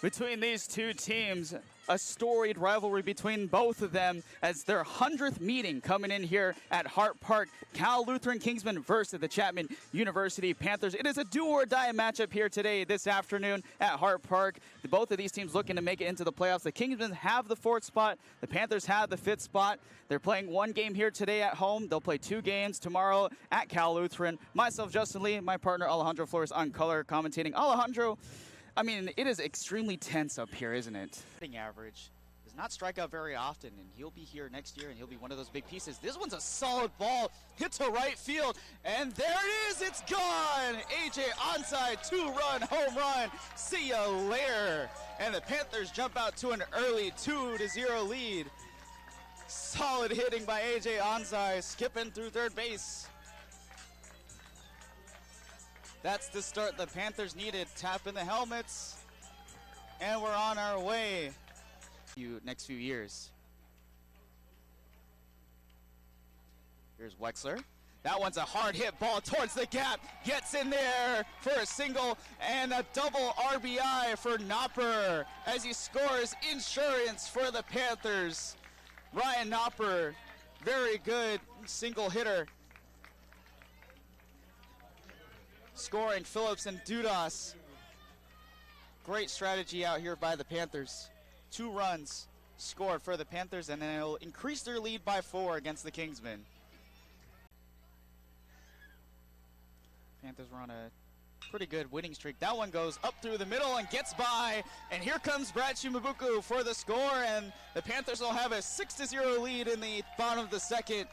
Between these two teams, a storied rivalry between both of them as their 100th meeting coming in here at Hart Park. Cal Lutheran Kingsmen versus the Chapman University Panthers. It is a do-or-die matchup here today, this afternoon at Hart Park. Both of these teams looking to make it into the playoffs. The Kingsmen have the 4th spot. The Panthers have the 5th spot. They're playing 1 game here today at home. They'll play 2 games tomorrow at Cal Lutheran. Myself, Justin Lee, my partner Alejandro Flores on color commentating. Alejandro, I mean, it is extremely tense up here, isn't it? Hitting average does not strike out very often, and he'll be here next year, and he'll be one of those big pieces. This one's a solid ball, hit to right field, and there it is, it's gone! AJ onside, 2-run home run, see ya later. And the Panthers jump out to an early 2-0 lead. Solid hitting by AJ onside, skipping through third base. That's the start the Panthers needed. Tapping the helmets, and we're on our way. Next few years. Here's Wexler. That one's a hard hit ball towards the gap. Gets in there for a single and a double RBI for Knopper as he scores insurance for the Panthers. Ryan Knopper, very good single hitter. Scoring Phillips and Dudas. Great strategy out here by the Panthers. 2 runs scored for the Panthers, and then it'll increase their lead by 4 against the Kingsmen. Panthers were on a pretty good winning streak. That one goes up through the middle and gets by, and here comes Brad Shimabuku for the score, and the Panthers will have a 6-0 lead in the bottom of the 2nd.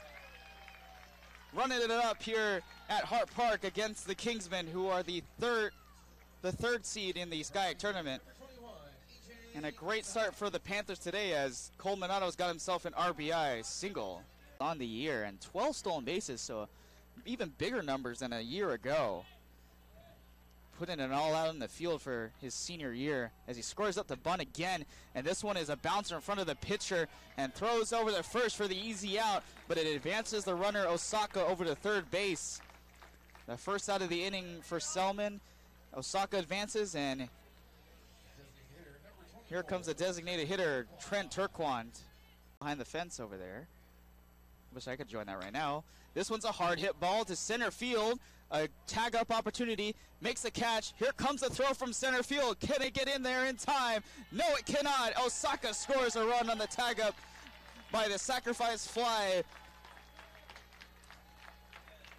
Running it up here at Hart Park against the Kingsmen, who are the third seed in the SCIAC tournament. And a great start for the Panthers today as Cole Minato's got himself an RBI single on the year and 12 stolen bases, so even bigger numbers than a year ago. Putting it all out in the field for his senior year as he scores up the bunt again, and this one is a bouncer in front of the pitcher and throws over the first for the easy out, but it advances the runner Osaka over to third base. The first out of the inning for Selman. Osaka advances, and here comes the designated hitter, Trent Turquand, behind the fence over there. Wish I could join that right now. This one's a hard hit ball to center field. A tag up opportunity, makes the catch. Here comes the throw from center field. Can it get in there in time? No, it cannot. Osaka scores a run on the tag up by the sacrifice fly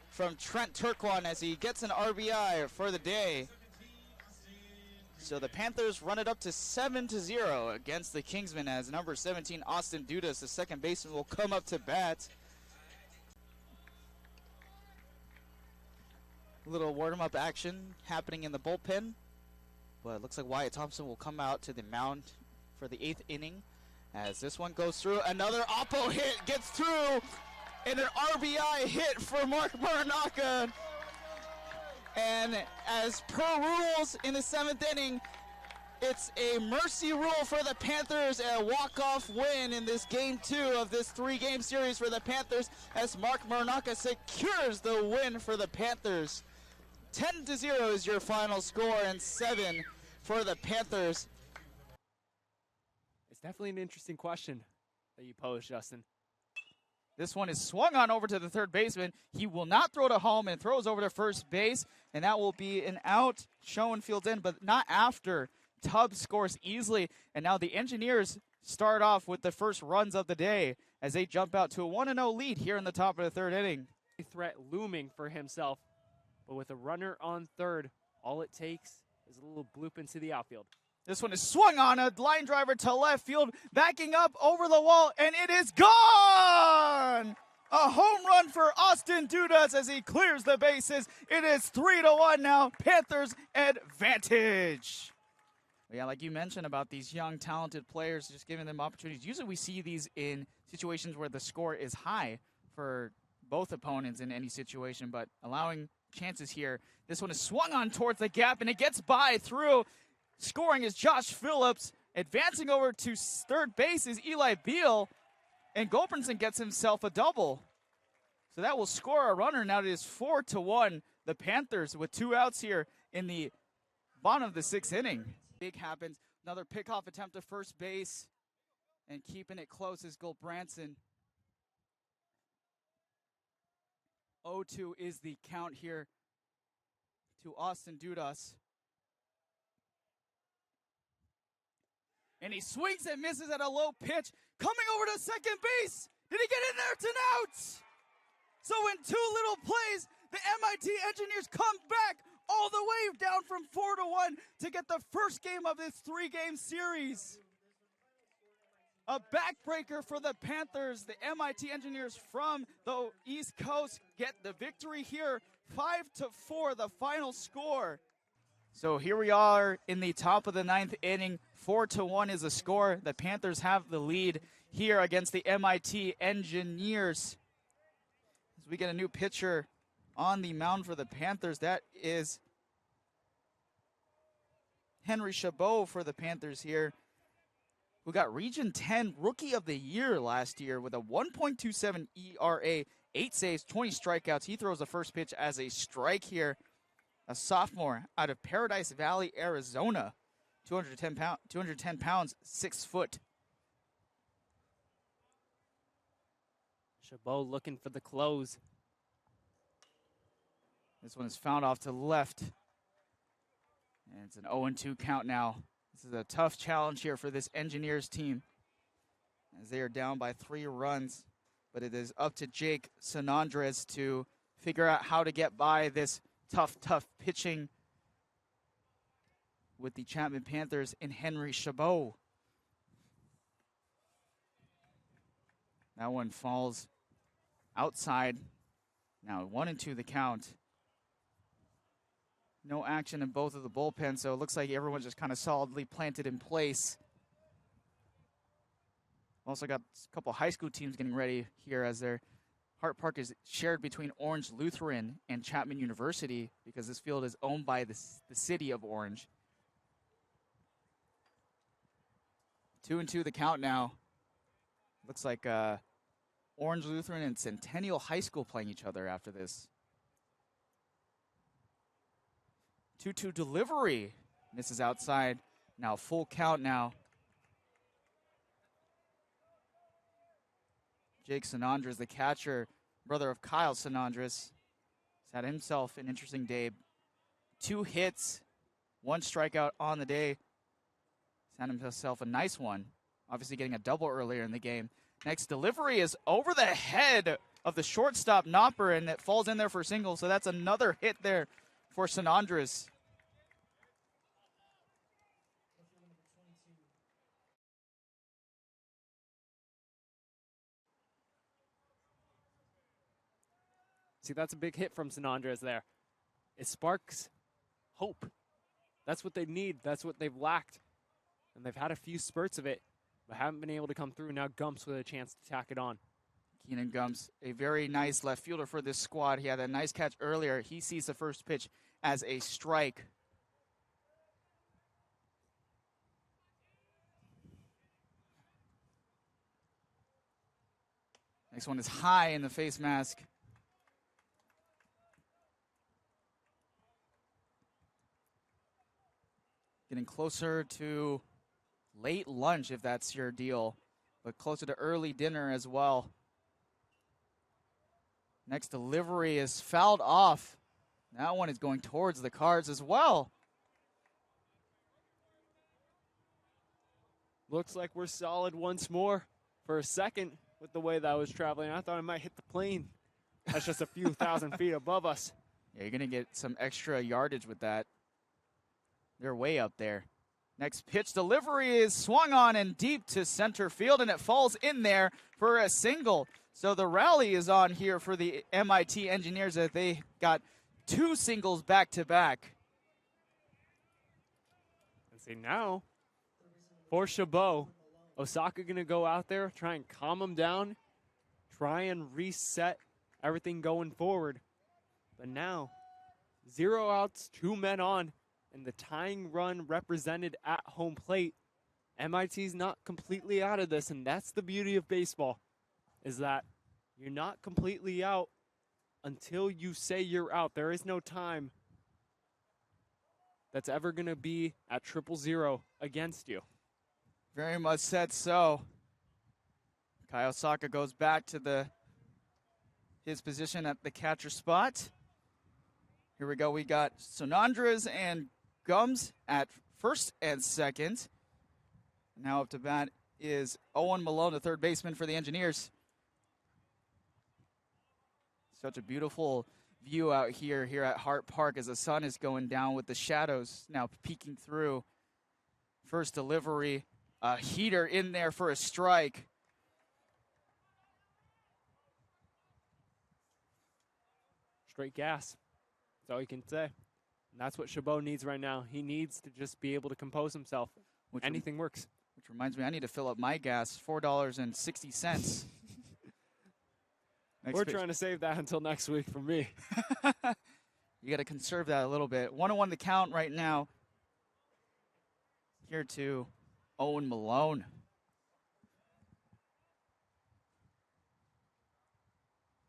from Trent Turquand as he gets an RBI for the day. So the Panthers run it up to 7-0 against the Kingsmen as number 17, Austin Dudas, the second baseman, will come up to bat. A little warm-up action happening in the bullpen. But it looks like Wyatt Thompson will come out to the mound for the 8th inning as this one goes through. Another Oppo hit gets through, and an RBI hit for Mark Maranaka. And as per rules in the 7th inning, it's a mercy rule for the Panthers, a walk-off win in this game 2 of this 3-game series for the Panthers as Mark Maranaka secures the win for the Panthers. 10-0 is your final score, and 7 for the Panthers. It's definitely an interesting question that you posed, Justin. This one is swung on over to the third baseman. He will not throw to home and throws over to first base, and that will be an out. Schoenfield's in, but not after. Tubbs scores easily, and now the Engineers start off with the first runs of the day as they jump out to a 1-0 lead here in the top of the 3rd inning. A threat looming for himself, but with a runner on third, all it takes is a little bloop into the outfield. This one is swung on, a line driver to left field, backing up over the wall, and it is gone! A home run for Austin Dudas as he clears the bases. It is 3-1 now, Panthers advantage. Yeah, like you mentioned about these young, talented players, just giving them opportunities. Usually we see these in situations where the score is high for both opponents in any situation, but allowing chances here. This one is swung on towards the gap, and it gets by through. Scoring is Josh Phillips. Advancing over to third base is Eli Beal, and Gulbranson gets himself a double. So that will score a runner. Now it is 4-1. The Panthers with 2 outs here in the bottom of the 6th inning. Big happens. Another pickoff attempt to first base. And keeping it close is Gulbranson. 0-2 is the count here to Austin Dudas. And he swings and misses at a low pitch. Coming over to second base. Did he get in there? It's an out. So in 2 little plays, the MIT Engineers come back all the way down from 4-1 to get the first game of this 3-game series. A backbreaker for the Panthers. The MIT Engineers from the East Coast get the victory here. 5-4, the final score. So here we are in the top of the 9th inning. 4-1 is the score. The Panthers have the lead here against the MIT Engineers. As we get a new pitcher on the mound for the Panthers, that is Henry Chabot for the Panthers here, who got Region 10 Rookie of the Year last year with a 1.27 ERA, 8 saves, 20 strikeouts. He throws the first pitch as a strike here. A sophomore out of Paradise Valley, Arizona. 210 pounds, 6 foot. Chabot looking for the close. This one is fouled off to left. And it's an 0-2 count now. This is a tough challenge here for this Engineers team, as they are down by 3 runs. But it is up to Jake Sanandres to figure out how to get by this tough pitching with the Chapman Panthers and Henry Chabot. That one falls outside. Now 1-2 the count. No action in both of the bullpens, so it looks like everyone's just kind of solidly planted in place. Also got a couple high school teams getting ready here, as their Hart Park is shared between Orange Lutheran and Chapman University, because this field is owned by the city of Orange. 2-2 the count now. Looks like Orange Lutheran and Centennial High School playing each other after this. 2-2 delivery. Misses outside. Now full count now. Jake Sanandres, the catcher, brother of Kyle Sanandres, has had himself an interesting day. 2 hits, 1 strikeout on the day. He's had himself a nice one. Obviously getting a double earlier in the game. Next delivery is over the head of the shortstop, Knopper, and it falls in there for a single. So that's another hit there for Sanandres. See, that's a big hit from Sanandres there. It sparks hope. That's what they need. That's what they've lacked. And they've had a few spurts of it, but haven't been able to come through. Now Gumps with a chance to tack it on. Keenan Gumps, a very nice left fielder for this squad. He had a nice catch earlier. He sees the first pitch as a strike. Next one is high in the face mask. Getting closer to late lunch, if that's your deal, but closer to early dinner as well. Next delivery is fouled off. That one is going towards the Cards as well. Looks like we're solid once more. For a second, with the way that I was traveling, I thought I might hit the plane. That's just a few thousand feet above us. Yeah, you're going to get some extra yardage with that. They're way up there. Next pitch delivery is swung on and deep to center field, and it falls in there for a single. So the rally is on here for the MIT Engineers, that they got 2 singles back to back. And see now, for Chabot, Osaka going to go out there, try and calm him down, try and reset everything going forward. But now, 0 outs, 2 men on, and the tying run represented at home plate. MIT's not completely out of this, and that's the beauty of baseball, is that you're not completely out until you say you're out. There is no time that's ever going to be at 0-0 against you. Very much said so. Kai Osaka goes back to his position at the catcher spot. Here we go. We got Sonandres and Gums at first and second. Now up to bat is Owen Malone, the third baseman for the Engineers. Such a beautiful view out here at Hart Park as the sun is going down with the shadows now peeking through. First delivery, a heater in there for a strike. Straight gas. That's all you can say. And that's what Chabot needs right now. He needs to just be able to compose himself. Anything works. Which reminds me, I need to fill up my gas, $4.60. We're trying to save that until next week for me. You got to conserve that a little bit. 1-1 the count right now. Here to Owen Malone.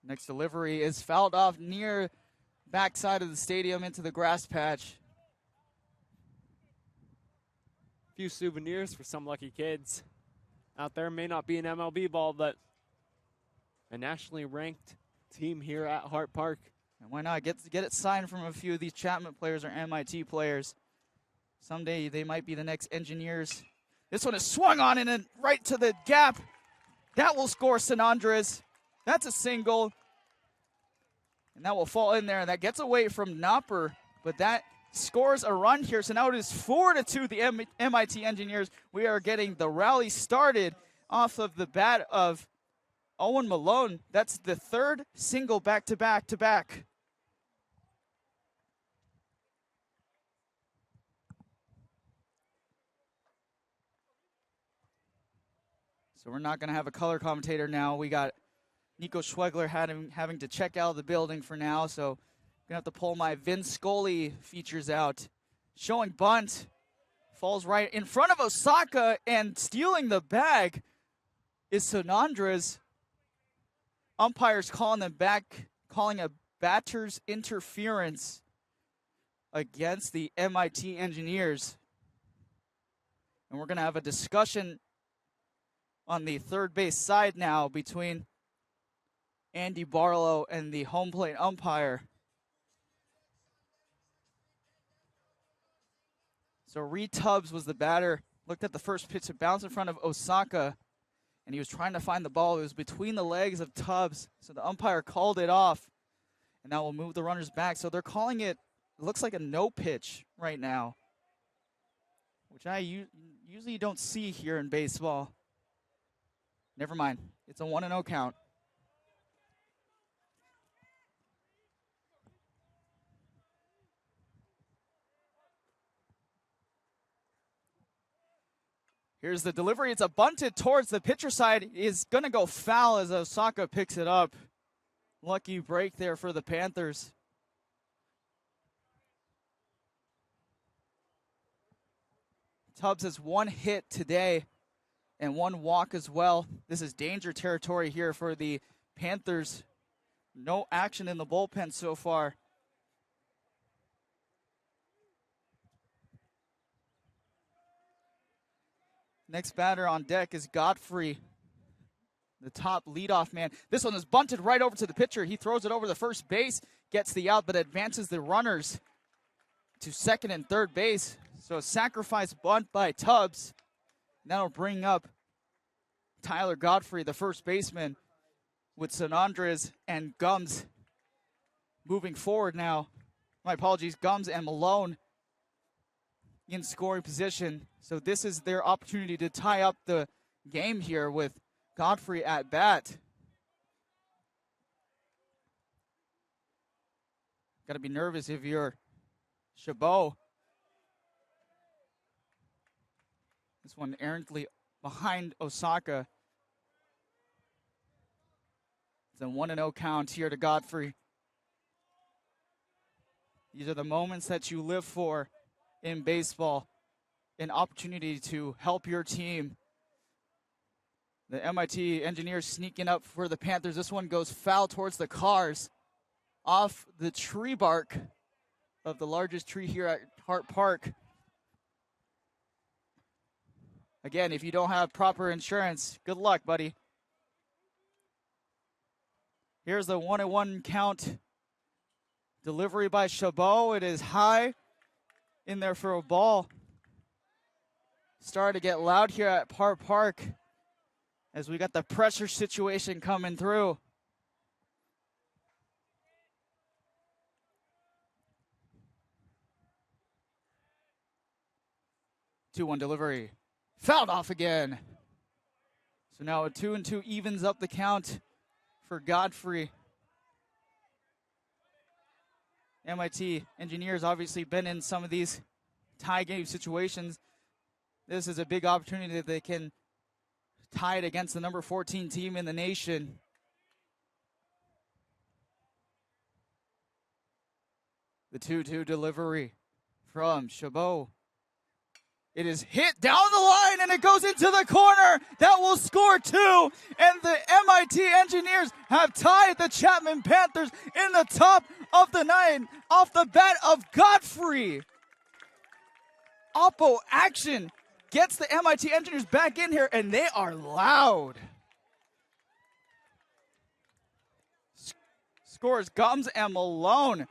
Next delivery is fouled off near backside of the stadium into the grass patch. Few souvenirs for some lucky kids out there. May not be an MLB ball, but a nationally ranked team here at Hart Park. And why not get it signed from a few of these Chapman players or MIT players? Someday they might be the next Engineers. This one is swung on and then right to the gap. That will score Sonandres. That's a single. And that will fall in there. And that gets away from Knopper. But that scores a run here. So now it is 4-2 the MIT Engineers. We are getting the rally started off of the bat of Owen Malone. That's the third single back-to-back-to-back. So we're not going to have a color commentator now. We got Nico Schwegler having to check out of the building for now. So I'm going to have to pull my Vin Scully features out. Showing bunt. Falls right in front of Osaka, and stealing the bag is Sonandres. Umpires calling them back, calling a batter's interference against the MIT Engineers. And we're going to have a discussion on the third base side now between Andy Barlow and the home plate umpire. So Reed Tubbs was the batter. Looked at the first pitch to bounce in front of Osaka, and he was trying to find the ball. It was between the legs of Tubbs, so the umpire called it off, and now we'll move the runners back. So they're calling it, looks like a no pitch right now, which I usually don't see here in baseball. Never mind. It's a 1-0 count. Here's the delivery. It's a bunted towards the pitcher side. Is going to go foul as Osaka picks it up. Lucky break there for the Panthers. Tubbs has one hit today and one walk as well. This is danger territory here for the Panthers. No action in the bullpen so far. Next batter on deck is Godfrey, the top leadoff man. This one is bunted right over to the pitcher. He throws it over the first base, gets the out, but advances the runners to second and third base. So a sacrifice bunt by Tubbs. That'll bring up Tyler Godfrey, the first baseman, with Sonandres and Gums moving forward now. My apologies, Gums and Malone in scoring position. So this is their opportunity to tie up the game here with Godfrey at bat. Got to be nervous if you're Chabot. This one errantly behind Osaka. It's a 1-0 count here to Godfrey. These are the moments that you live for in baseball. An opportunity to help your team. The MIT Engineers sneaking up for the Panthers. This one goes foul towards the cars. Off the tree bark. of the largest tree here at Hart Park. Again, if you don't have proper insurance, good luck, buddy. Here's the 1-1 count. Delivery by Chabot. It is high in there for a ball. Starting to get loud here at Hart Park as we got the pressure situation coming through. Two-one delivery. Fouled off again. So now a 2-2 evens up the count for Godfrey. MIT Engineers obviously been in some of these tie game situations. This is a big opportunity that they can tie it against the number 14 team in the nation. The 2-2 delivery from Chabot. It is hit down the line, and it goes into the corner. That will score 2, and the MIT Engineers have tied the Chapman Panthers in the top of the 9 off the bat of Godfrey. Oppo action gets the MIT Engineers back in here, and they are loud. Scores Gums and Malone.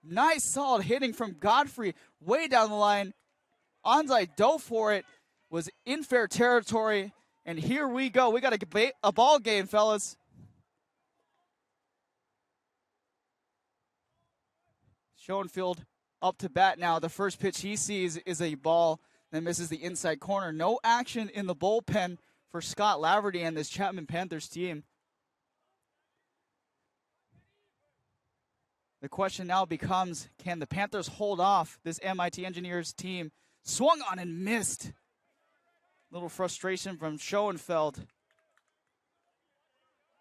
Nice solid hitting from Godfrey way down the line. Anzai dove for it, was in fair territory, and here we go. We got a ball game, fellas. Schoenfeld up to bat now. The first pitch he sees is a ball that misses the inside corner. No action in the bullpen for Scott Laverty and this Chapman Panthers team. The question now becomes, can the Panthers hold off this MIT Engineers team? Swung on and missed. Little frustration from Schoenfeld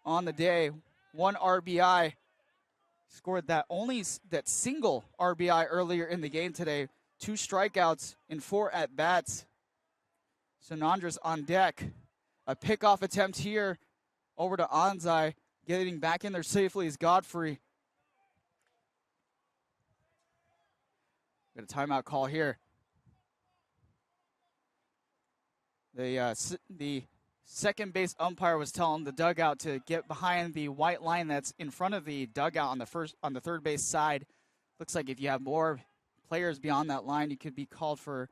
on the day. 1 RBI. Scored that single RBI earlier in the game today. 2 strikeouts in 4 at-bats. Sanandra's on deck. A pickoff attempt here over to Anzai. Getting back in there safely is Godfrey. Got a timeout call here. The second base umpire was telling the dugout to get behind the white line that's in front of the dugout on the third base side. Looks like if you have more players beyond that line, you could be called for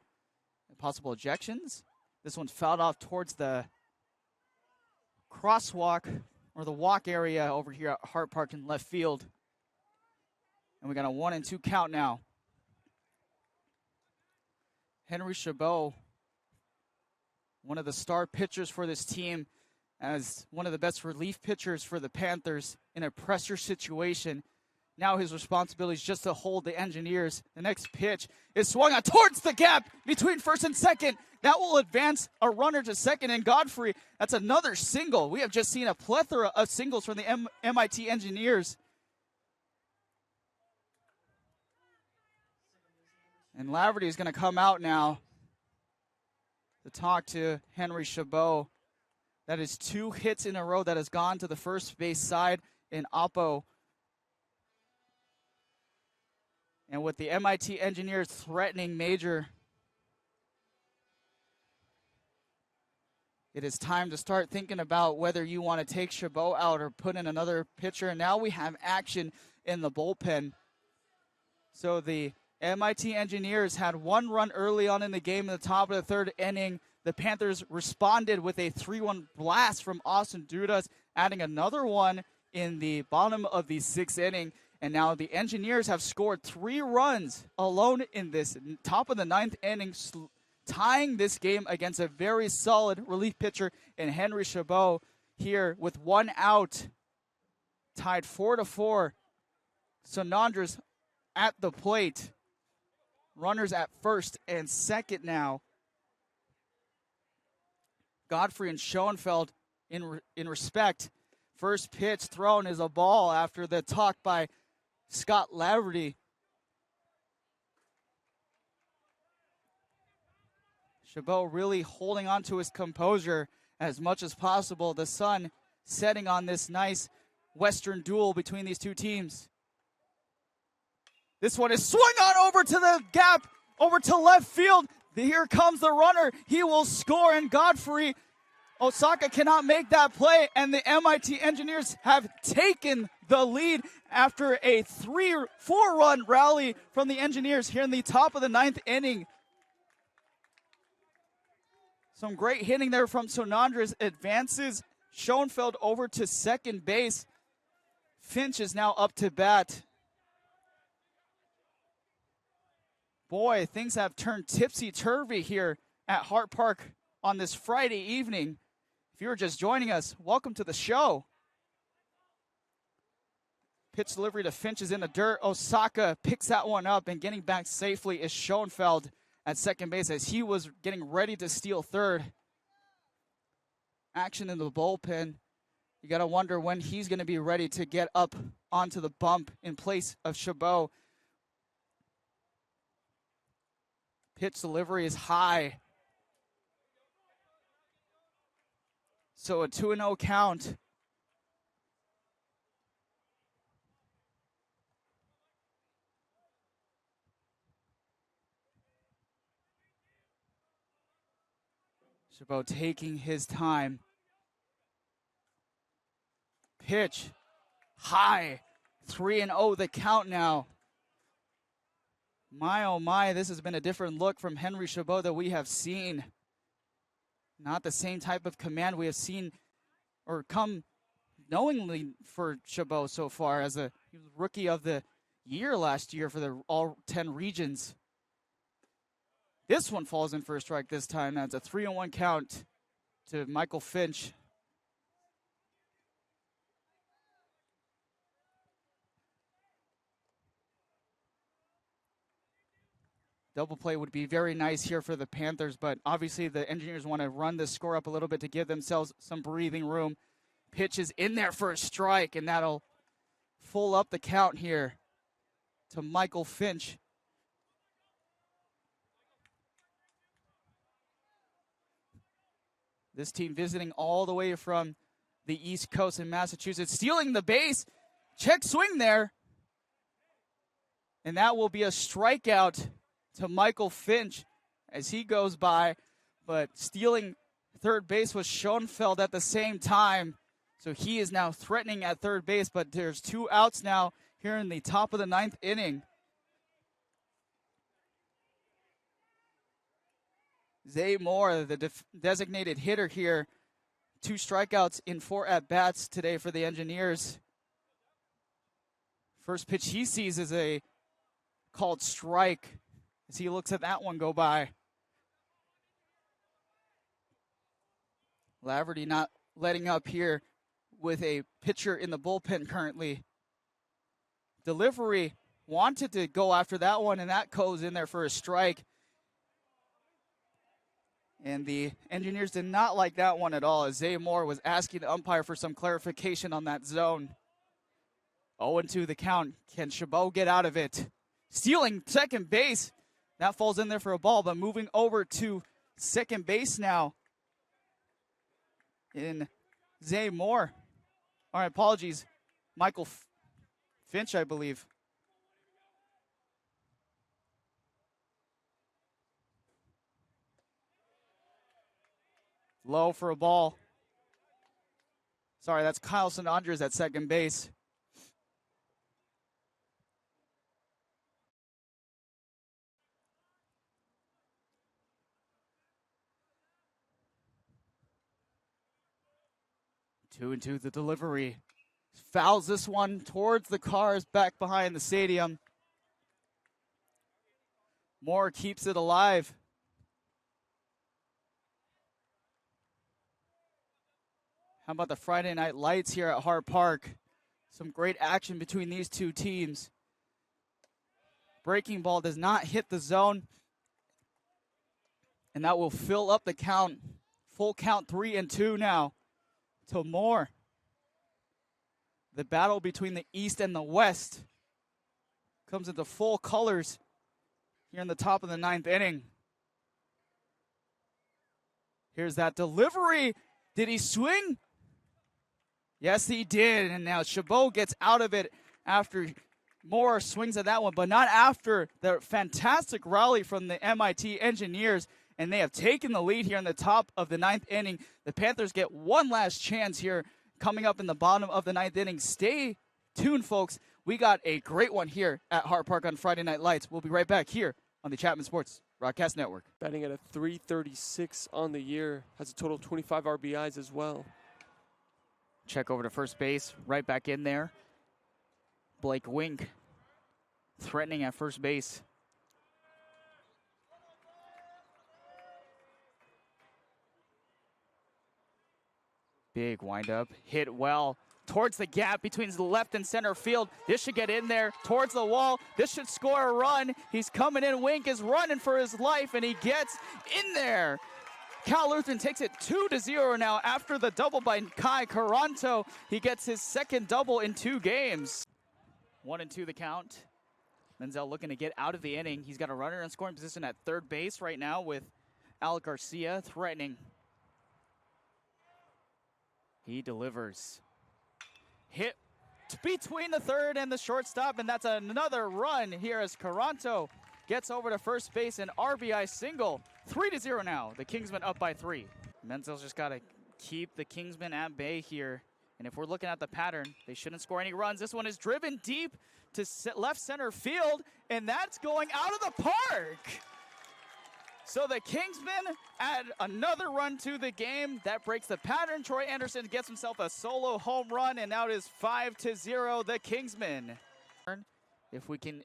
possible ejections. This one's fouled off towards the crosswalk or the walk area over here at Hart Park in left field. And we got a 1-2 count now. Henry Chabot, one of the star pitchers for this team, as one of the best relief pitchers for the Panthers in a pressure situation. Now his responsibility is just to hold the Engineers. The next pitch is swung on towards the gap between first and second. That will advance a runner to second, and Godfrey, that's another single. We have just seen a plethora of singles from the MIT Engineers. And Laverty is going to come out now to talk to Henry Chabot. That is 2 hits in a row that has gone to the first base side in Oppo. And with the MIT Engineers threatening Major, it is time to start thinking about whether you want to take Chabot out or put in another pitcher. And now we have action in the bullpen. So the MIT Engineers had 1 run early on in the game in the top of the 3rd inning. The Panthers responded with a 3-1 blast from Austin Dudas, adding another one in the bottom of the 6th inning. And now the Engineers have scored 3 runs alone in this top of the 9th inning, tying this game against a very solid relief pitcher in Henry Chabot here with 1 out. Tied 4-4. Sanandra's at the plate. Runners at first and second now. Godfrey and Schoenfeld in respect. First pitch thrown is a ball after the talk by Scott Laverty. Chabot really holding on to his composure as much as possible. The sun setting on this nice western duel between these two teams. This one is swung on over to the gap, over to left field. Here comes the runner. He will score, and Godfrey Osaka cannot make that play, and the MIT Engineers have taken the lead after a 3-4-run rally from the Engineers here in the top of the 9th inning. Some great hitting there from Sonandres. Advances Schoenfeld over to second base. Finch is now up to bat. Boy, things have turned tipsy-turvy here at Hart Park on this Friday evening. If you were just joining us, welcome to the show. Pitch delivery to Finch is in the dirt. Osaka picks that one up, and getting back safely is Schoenfeld at second base as he was getting ready to steal third. Action in the bullpen. You got to wonder when he's going to be ready to get up onto the bump in place of Chabot. Pitch delivery is high. So a 2-0 count. Chabot taking his time. Pitch high. 3-0 the count now. My, oh my, this has been a different look from Henry Chabot that we have seen. Not the same type of command we have seen or come knowingly for Chabot so far as he was rookie of the year last year for the all 10 regions. This one falls in for a strike this time. That's a 3-1 count to Michael Finch. Double play would be very nice here for the Panthers, but obviously the Engineers want to run the score up a little bit to give themselves some breathing room. Pitch is in there for a strike, and that'll full up the count here to Michael Finch. This team visiting all the way from the East Coast in Massachusetts, stealing the base. Check swing there. And that will be a strikeout to Michael Finch as he goes by, but stealing third base was Schoenfeld at the same time. So he is now threatening at third base, but there's 2 outs now here in the top of the 9th inning. Zay Moore, the designated hitter here, 2 strikeouts in 4 at-bats today for the Engineers. First pitch he sees is a called strike as he looks at that one go by. Laverty not letting up here with a pitcher in the bullpen currently. Delivery wanted to go after that one, and that goes in there for a strike. And the Engineers did not like that one at all, as Zay Moore was asking the umpire for some clarification on that zone. 0-2 the count. Can Chabot get out of it? Stealing second base. That falls in there for a ball, but moving over to second base now in Zay Moore. All right, apologies. Michael Finch, I believe. Low for a ball. Sorry, that's Kyle Sonandres at second base. Two and two, the delivery. Fouls this one towards the cars back behind the stadium. Moore keeps it alive. How about the Friday night lights here at Hart Park? Some great action between these two teams. Breaking ball does not hit the zone. And that will fill up the count. Full count 3-2 now to Moore. The battle between the East and the West comes into full colors here in the top of the 9th inning. Here's that delivery. Did he swing? Yes, he did. And now Chabot gets out of it after more swings at that one, but not after the fantastic rally from the MIT Engineers, and they have taken the lead here in the top of the 9th inning. The Panthers get one last chance here coming up in the bottom of the 9th inning. Stay tuned, folks. We got a great one here at Hart Park on Friday Night Lights. We'll be right back here on the Chapman Sports Broadcast Network. Batting at a .336 on the year, has a total of 25 RBIs as well. Check over to first base, right back in there. Blake Wink threatening at first base. Big windup, hit well towards the gap between the left and center field. This should get in there towards the wall. This should score a run. He's coming in. Wink is running for his life, and he gets in there. Cal Lutheran takes it 2-0 now after the double by Kai Caranto. He gets his second double in 2 games. 1-2 the count. Menzel looking to get out of the inning. He's got a runner in scoring position at third base right now with Alec Garcia threatening. He delivers. Hit between the third and the shortstop, and that's another run here as Caranto gets over to first base, an RBI single. 3-0 now. The Kingsmen up by 3. Menzel's just got to keep the Kingsmen at bay here. And if we're looking at the pattern, they shouldn't score any runs. This one is driven deep to left center field, and that's going out of the park. So the Kingsmen add another run to the game. That breaks the pattern. Troy Anderson gets himself a solo home run, and now it is 5-0 the Kingsmen. If we can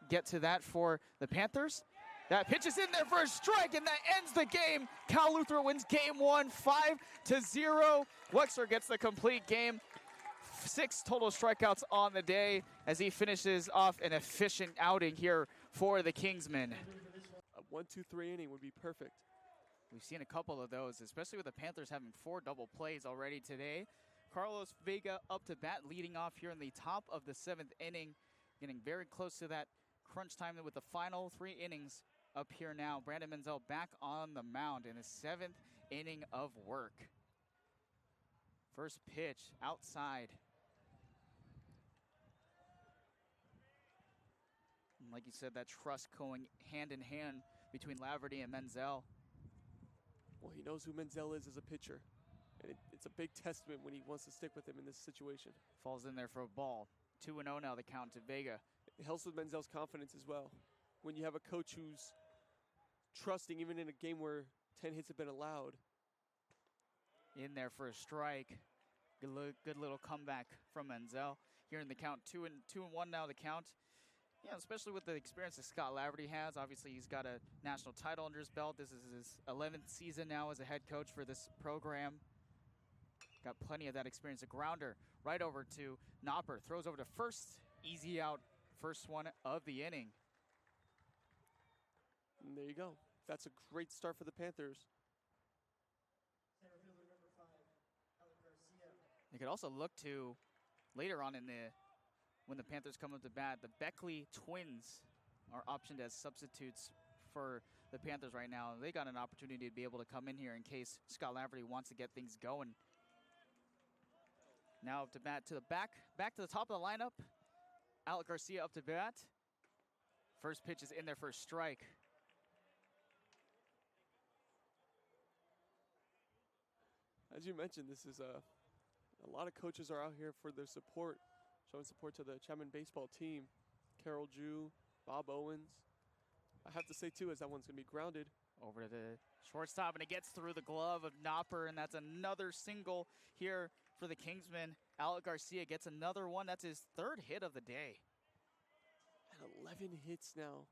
get to that for the Panthers. That pitch is in there for a strike, and that ends the game. Cal Lutheran wins game 1, 5-0. Wexler gets the complete game. 6 total strikeouts on the day as he finishes off an efficient outing here for the Kingsmen. A 1-2-3 inning would be perfect. We've seen a couple of those, especially with the Panthers having 4 double plays already today. Carlos Vega up to bat, leading off here in the top of the 7th inning, getting very close to that crunch time with the final 3 innings up here now. Brandon Menzel back on the mound in his 7th inning of work. First pitch outside. And like you said, that trust going hand in hand between Laverty and Menzel. Well, he knows who Menzel is as a pitcher. And it's a big testament when he wants to stick with him in this situation. Falls in there for a ball. 2-0 now the count to Vega. It helps with Menzel's confidence as well. When you have a coach who's trusting, even in a game where 10 hits have been allowed. In there for a strike. Good little comeback from Menzel. Here in the count, 2-1 now the count. Yeah, especially with the experience that Scott Laverty has. Obviously, he's got a national title under his belt. This is his 11th season now as a head coach for this program. Got plenty of that experience. A grounder right over to Knopper. Throws over to first. Easy out. First one of the inning. And there you go. That's a great start for the Panthers. They could also look to later on when the Panthers come up to bat, the Beckley twins are optioned as substitutes for the Panthers right now. They got an opportunity to be able to come in here in case Scott Laverty wants to get things going. Now up to bat to the back to the top of the lineup. Alec Garcia up to bat. First pitch is in there for a strike. As you mentioned, this is a lot of coaches are out here for their support, showing support to the Chapman baseball team. Carol Jew, Bob Owens. I have to say, too, as that one's going to be grounded. Over to the shortstop, and it gets through the glove of Knopper, and that's another single here for the Kingsmen. Alec Garcia gets another one. That's his 3rd hit of the day. And 11 hits now.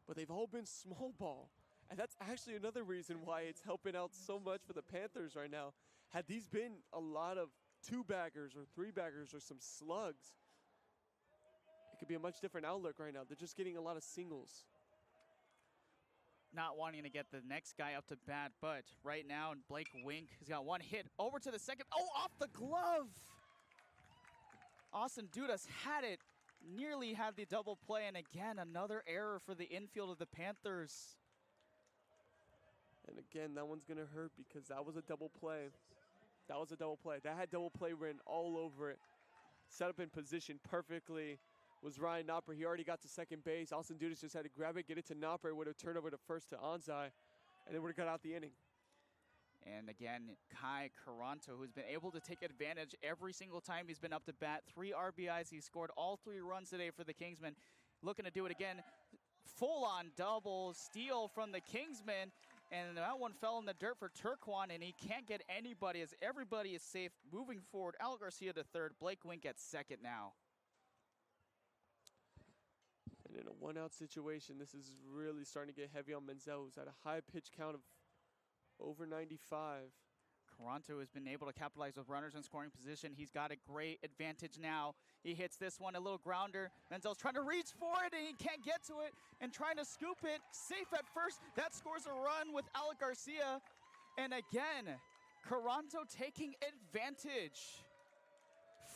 But they've all been small ball. And that's actually another reason why it's helping out so much for the Panthers right now. Had these been a lot of 2-baggers or 3-baggers or some slugs, it could be a much different outlook right now. They're just getting a lot of singles. Not wanting to get the next guy up to bat, but right now Blake Wink has got one hit over to the second. Oh, off the glove! Austin Dudas had it, nearly had the double play, and again another error for the infield of the Panthers. And again, that one's going to hurt because that was a double play. That was a double play. That had double play written all over it. set up in position perfectly was Ryan Knopper. He already got to second base. Austin Dudas just had to grab it, get it to Knopper. It would have turned over to first to Anzai, and they would have got out the inning. And again, Kai Caranto, who's been able to take advantage every single time he's been up to bat. 3 RBIs. He scored all 3 runs today for the Kingsmen. Looking to do it again. Full-on double steal from the Kingsmen. And that one fell in the dirt for Turquan, and he can't get anybody as everybody is safe. Moving forward, Al Garcia to third. Blake Wink at second now. And in a one-out situation, this is really starting to get heavy on Menzel, who's at a high pitch count of over 95. Caranto has been able to capitalize with runners in scoring position. He's got a great advantage now. He hits this one, a little grounder. Menzel's trying to reach for it, and he can't get to it, and trying to scoop it. Safe at first. That scores a run with Alec Garcia. And again, Caranto taking advantage.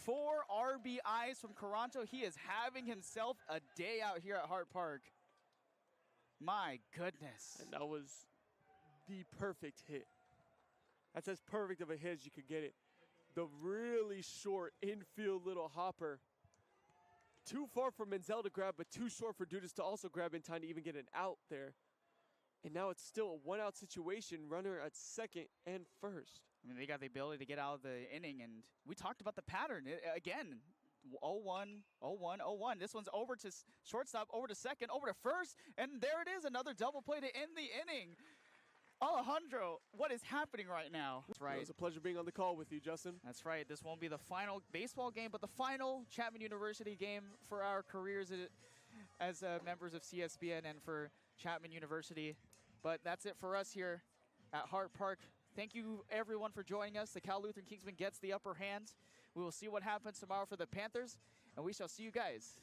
4 RBIs from Caranto. He is having himself a day out here at Hart Park. My goodness. And that was the perfect hit. That's as perfect of a hit as you could get it. The really short infield little hopper. Too far for Menzel to grab, but too short for Dudas to also grab in time to even get an out there. And now it's still a one-out situation, runner at second and first. I mean, they got the ability to get out of the inning, and we talked about the pattern. Again, 0-1, 0-1, 0-1. This one's over to shortstop, over to second, over to first, and there it is, another double play to end the inning. Alejandro, what is happening right now? That's right. It was a pleasure being on the call with you, Justin. That's right. This won't be the final baseball game, but the final Chapman University game for our careers as members of CSBN and for Chapman University. But that's it for us here at Hart Park. Thank you, everyone, for joining us. The Cal Lutheran Kingsman gets the upper hand. We will see what happens tomorrow for the Panthers, and we shall see you guys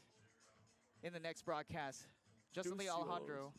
in the next broadcast. Justin Lee, Alejandro.